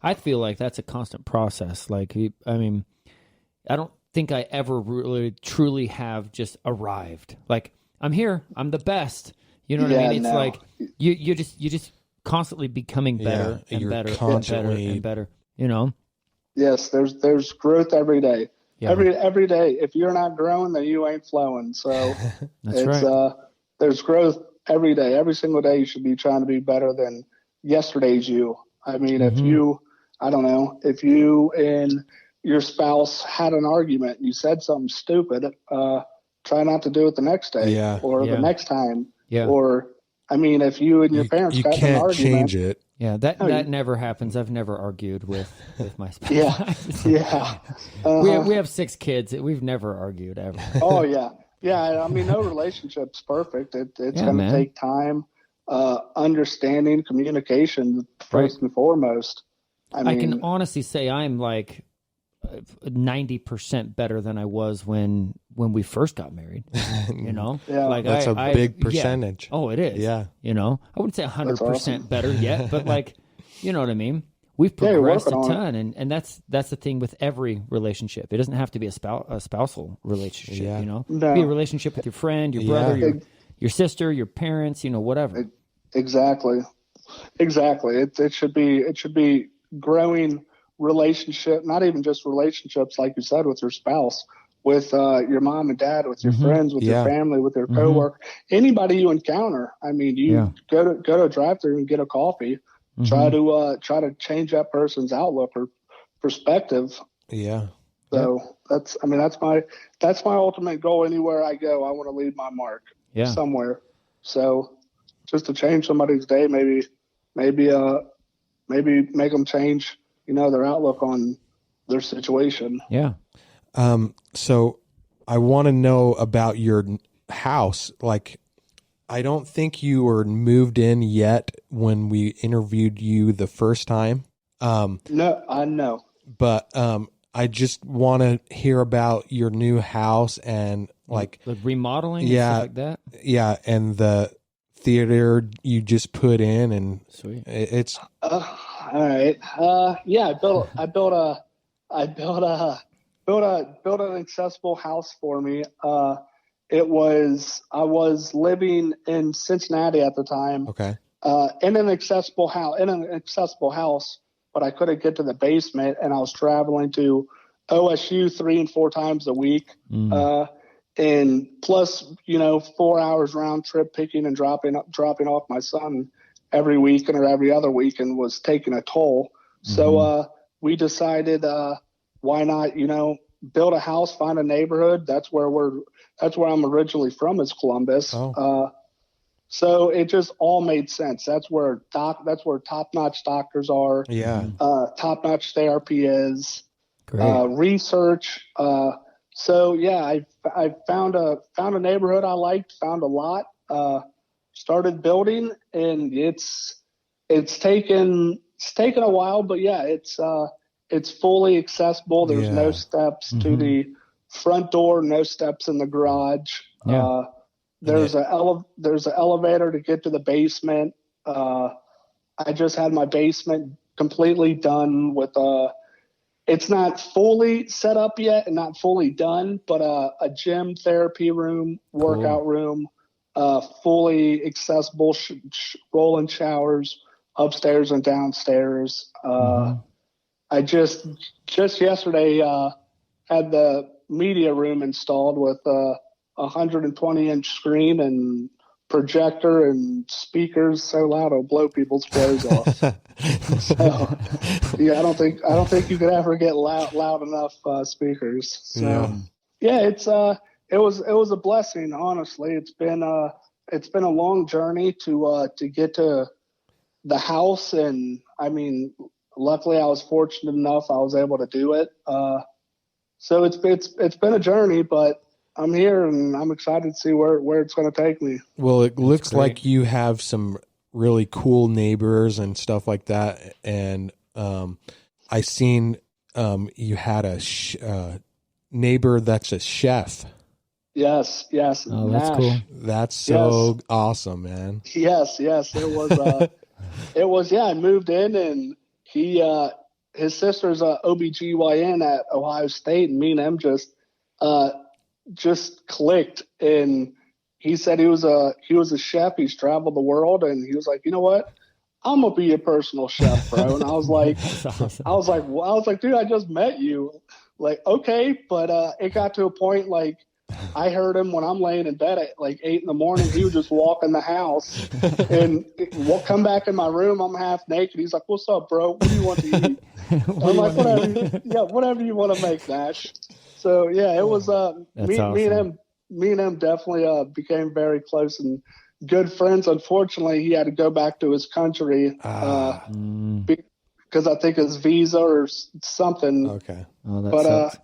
I feel like that's a constant process. Like, I mean, I don't think I ever really truly have just arrived. Like, I'm here, I'm the best. You know what I mean? It's like you just constantly becoming better and better and better and better. You know? Yes, there's growth every day. Yeah. Every day. If you're not growing, then you ain't flowing. So that's right. There's growth every day. Every single day you should be trying to be better than yesterday's you. I mean, if you and your spouse had an argument and you said something stupid, try not to do it the next day or the next time. Yeah. Or, I mean, if you and your parents got an argument. You can't change it. Yeah, that never happens. I've never argued with my spouse. Yeah. We have 6 kids. We've never argued ever. Oh, yeah. Yeah, I mean, no relationship's perfect. It's going to take time, understanding, communication first and foremost. I can honestly say I'm like 90% better than I was when we first got married. You know, like that's a big percentage. Yeah. Oh, it is. Yeah, you know, I wouldn't say 100% better yet, but like, you know what I mean. We've progressed a ton, and that's the thing with every relationship. It doesn't have to be a spousal relationship. Yeah. You know, be a relationship with your friend, your brother, your sister, your parents. You know, whatever. Exactly. It should be growing relationship, not even just relationships, like you said, with your spouse, with your mom and dad, with your friends, with your family, with your coworker, anybody you encounter. I mean, you go to a drive-thru and get a coffee. Try to change that person's outlook or perspective. Yeah. So that's my ultimate goal. Anywhere I go, I want to leave my mark somewhere. So just to change somebody's day, maybe make them change, their outlook on their situation. Yeah. So I want to know about your house. Like, I don't think you were moved in yet when we interviewed you the first time. No, I know. But I just want to hear about your new house and like remodeling and stuff like that. Yeah, and the theater you just put in, and sweet. It's all right. Yeah, I built an accessible house for me. I was living in Cincinnati at the time. Okay. In an accessible house, but I couldn't get to the basement, and I was traveling to OSU 3 and 4 times a week. And plus, 4 hours round trip picking and dropping off my son every weekend or every other weekend was taking a toll. So we decided, why not, build a house, find a neighborhood. That's where I'm originally from, is Columbus. Oh. So it just all made sense. That's where top-notch doctors are. Yeah. Top-notch therapy is. Great. Research. So yeah, I found a neighborhood I liked, found a lot, started building, and it's taken a while, but yeah, it's fully accessible. There's no steps to the front door, no steps in the garage. Yeah. There's an elevator to get to the basement. I just had my basement completely done with it's not fully set up yet and not fully done, but a gym, therapy room, workout room, fully accessible, rolling showers upstairs and downstairs. I just yesterday had the media room installed with a 120-inch screen and projector and speakers so loud it'll blow people's clothes off. So yeah, I don't think you could ever get loud enough speakers. So yeah, it was a blessing, honestly. It's been a long journey to get to the house, and I mean, luckily I was fortunate enough I was able to do it. So it's been a journey, but I'm here and I'm excited to see where it's going to take me. Well, it looks like you have some really cool neighbors and stuff like that. And I seen you had a neighbor that's a chef. Yes. Oh, that's cool. That's so awesome, man. Yes. It was. It was. Yeah, I moved in and his sister's a OBGYN at Ohio State, and me and him just clicked. And he said he was a chef. He's traveled the world, and he was like, you know what? I'm gonna be your personal chef, bro. And I was like, awesome. I was like, dude, I just met you. Like, okay, but it got to a point like I heard him when I'm laying in bed at like 8 a.m. He would just walk in the house and we'll come back in my room. I'm half naked. He's like, "What's up, bro? What do you want to eat?" I'm like, whatever you want to make, Nash. So yeah, it was me and him definitely became very close and good friends. Unfortunately, he had to go back to his country because I think his visa or something. Okay. Oh, that but sucks.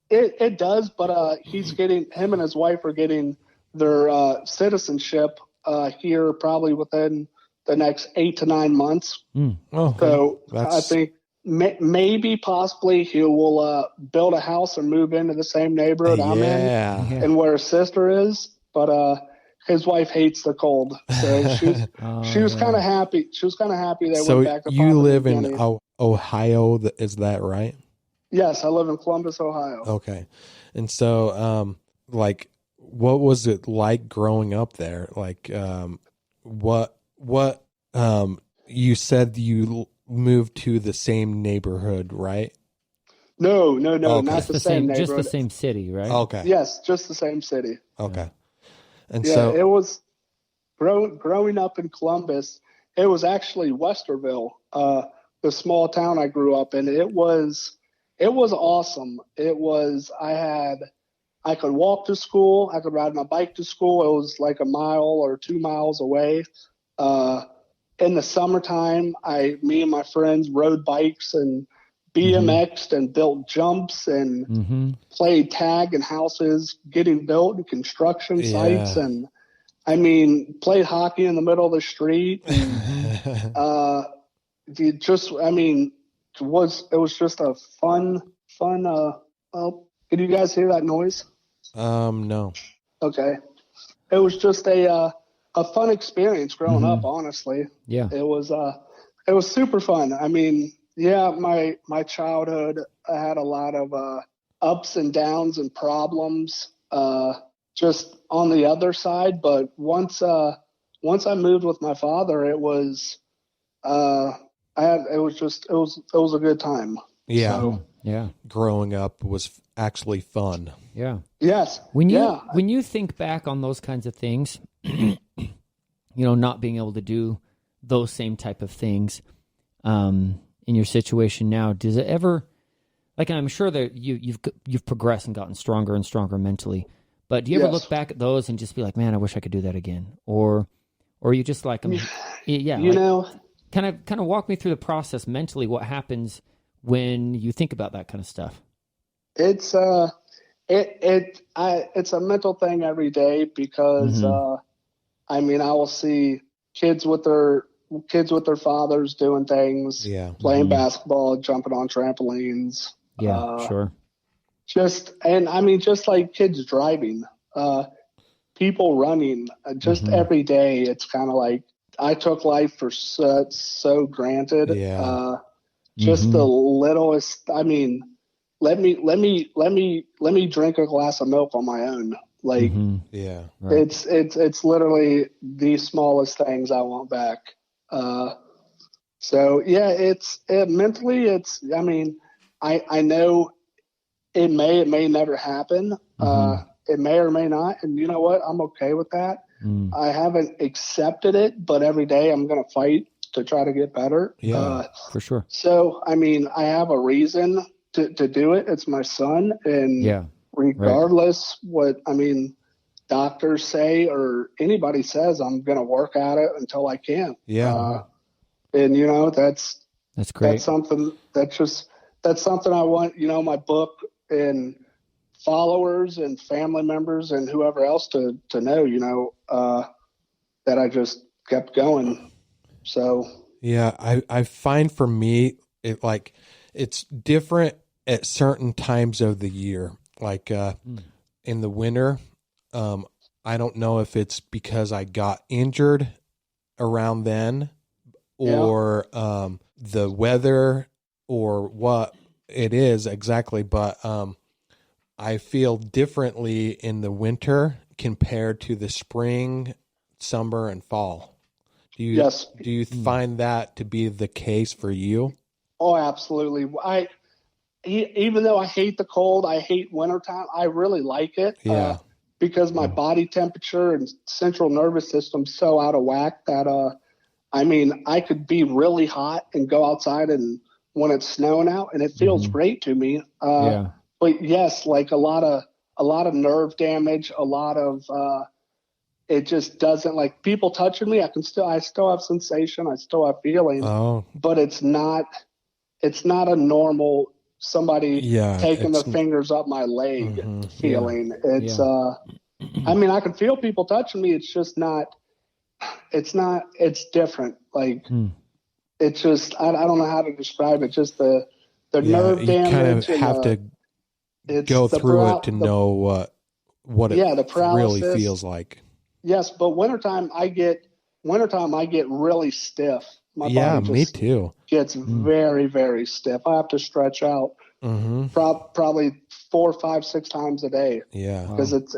it does. But him and his wife are getting their citizenship here probably within the next 8 to 9 months. Oh, so I think maybe possibly he will build a house and move into the same neighborhood I'm in and where his sister is. But his wife hates the cold, so she was kind of happy. She was kind of happy they went back to. You live in Ohio, is that right? Yes, I live in Columbus, Ohio. Okay, and so like, what was it like growing up there? Like, what you said you moved to the same neighborhood, right? No, Okay. not the same neighborhood. Just the same city, right? Okay. Yes, just the same city. Okay. And yeah, so it was growing up in Columbus. It was actually Westerville, the small town I grew up in. It was awesome. I could walk to school. I could ride my bike to school. It was like a mile or 2 miles away. In the summertime, me and my friends rode bikes and BMX'd and built jumps and played tag in houses getting built and construction sites. And I mean, played hockey in the middle of the street. And, it was just a fun, can you guys hear that noise? No. Okay. It was just a fun experience growing up, honestly. Yeah. It was super fun. I mean, yeah, my childhood, I had a lot of ups and downs and problems just on the other side. But once I moved with my father, it was a good time. Yeah. So, yeah. Growing up was actually fun. Yeah. Yes. When you think back on those kinds of things, not being able to do those same type of things, in your situation now, does it ever, like, and I'm sure that you've progressed and gotten stronger and stronger mentally, but do you ever look back at those and just be like, man, I wish I could do that again? Or you just like, kind of walk me through the process mentally. What happens when you think about that kind of stuff? It's it's a mental thing every day because I will see kids with their fathers doing things, playing basketball, jumping on trampolines. Yeah, sure. Just like kids driving, people running, just every day. It's kind of like I took life for so granted. Yeah. Just the littlest. I mean, let me drink a glass of milk on my own. Like, yeah, right. It's literally the smallest things I want back. So yeah, mentally, I know it may never happen. It may or may not. And you know what? I'm okay with that. I haven't accepted it, but every day I'm going to fight to try to get better. Yeah, for sure. So, I have a reason to do it. It's my son. And regardless what, doctors say or anybody says, I'm going to work at it until I can. Yeah. And that's great. That's something I want, my book and followers and family members and whoever else to know, that I just kept going. So, yeah, I find for me, it's different at certain times of the year. Like, in the winter, I don't know if it's because I got injured around then or the weather or what it is exactly, but I feel differently in the winter compared to the spring, summer, and fall. Do you find that to be the case for you? Oh, absolutely. Even though I hate the cold, I hate wintertime, I really like it. Yeah. Because my body temperature and central nervous system's so out of whack that I mean, I could be really hot and go outside and when it's snowing out and it feels great to me. But yes, like a lot of nerve damage, a lot of it just doesn't, like, people touching me, I still have sensation, I still have feeling, but it's not a normal somebody taking their fingers up my leg feeling. It's I mean, I can feel people touching me. It's just not. It's different. Like it's just I don't know how to describe it. Just the nerve damage. You kind of have to go through it to know what it really feels like. Yes, but wintertime I get really stiff. My body me too. Gets very, very stiff. I have to stretch out probably 4, 5, 6 times a day. Yeah, because it's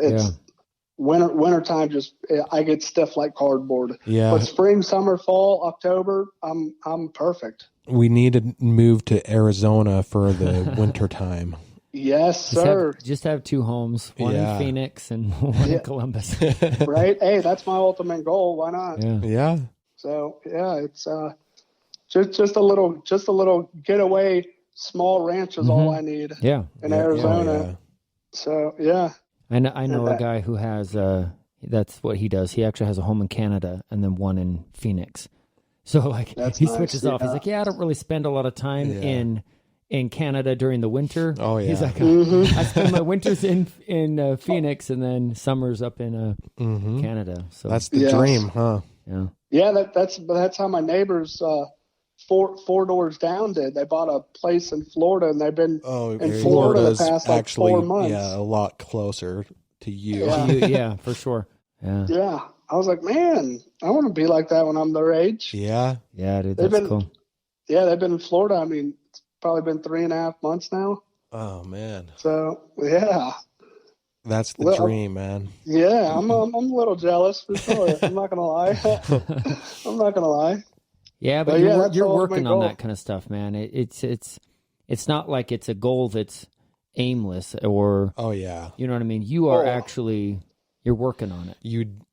wintertime. Just I get stiff like cardboard. Yeah, but spring, summer, fall, October, I'm perfect. We need to move to Arizona for the wintertime. Yes, sir. Just have 2 homes, one in Phoenix and one in Columbus. Right? Hey, that's my ultimate goal. Why not? Yeah. So it's just a little getaway. Small ranch is all I need. Yeah. In Arizona. So I know a guy who has that's what he does. He actually has a home in Canada and then one in Phoenix. So like he switches off. He's like, I don't really spend a lot of time in Canada during the winter. Oh yeah. He's like, I spend my winters in Phoenix and then summers up in Canada. So that's the dream, huh? Yeah. Yeah, that's how my neighbors four doors down did. They bought a place in Florida and they've been in Florida the past like 4 months. Yeah, a lot closer to you. Yeah, for sure. Yeah. Yeah. I was like, man, I want to be like that when I'm their age. Yeah. Yeah, dude, that's cool. Yeah, they've been in Florida. I mean, it's probably been 3.5 months now. Oh man. So yeah. That's the dream, man. Yeah, I'm a little jealous for sure. I'm not gonna lie. Yeah, but you're working on that kind of stuff, man. It's not like it's a goal that's aimless or you know what I mean. You are actually you're working on it.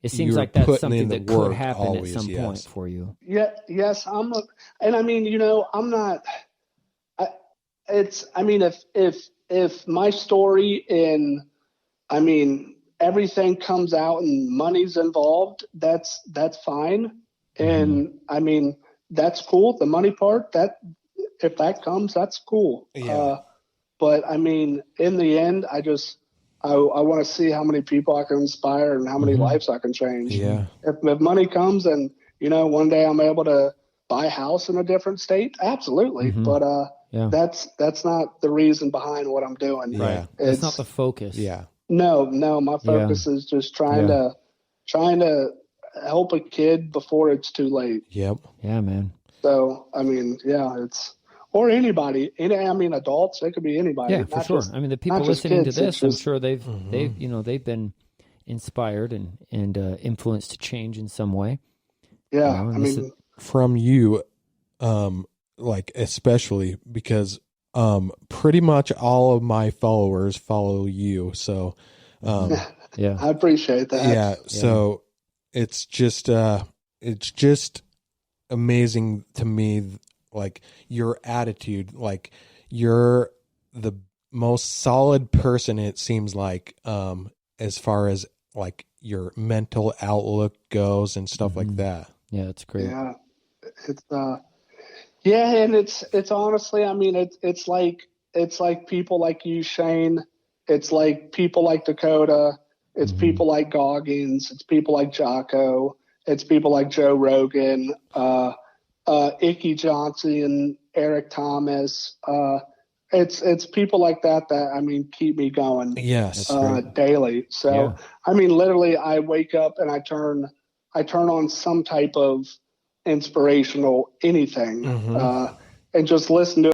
It seems like that's something that could happen at some point for you. Yeah, yes, and I mean, I'm not. If my story everything comes out and money's involved, that's fine. And I mean, that's cool. The money part, if that comes, that's cool. Yeah. But I mean, in the end, I want to see how many people I can inspire and how many lives I can change. Yeah. If money comes and, one day I'm able to buy a house in a different state, absolutely. But that's not the reason behind what I'm doing. Right. It's not the focus. Yeah. No, my focus is just trying to help a kid before it's too late. Yep. Yeah, man. So, I mean, or anybody. Adults, it could be anybody. Yeah, for sure. I mean, the people listening to this, I'm sure they've been inspired and influenced to change in some way. Yeah, from you, especially because pretty much all of my followers follow you. So, yeah, I appreciate that. Yeah. So it's just amazing to me. Like your attitude, like you're the most solid person. It seems like, as far as like your mental outlook goes and stuff like that. Yeah. It's great. Yeah. It's, and it's honestly, I mean, it's like people like you, Shane. It's like people like Dakota. It's people like Goggins. It's people like Jocko. It's people like Joe Rogan, Icky Johnson, Eric Thomas. It's people like that keep me going. Yes, daily. So I mean, literally, I wake up and I turn on some type of inspirational anything, and just listen to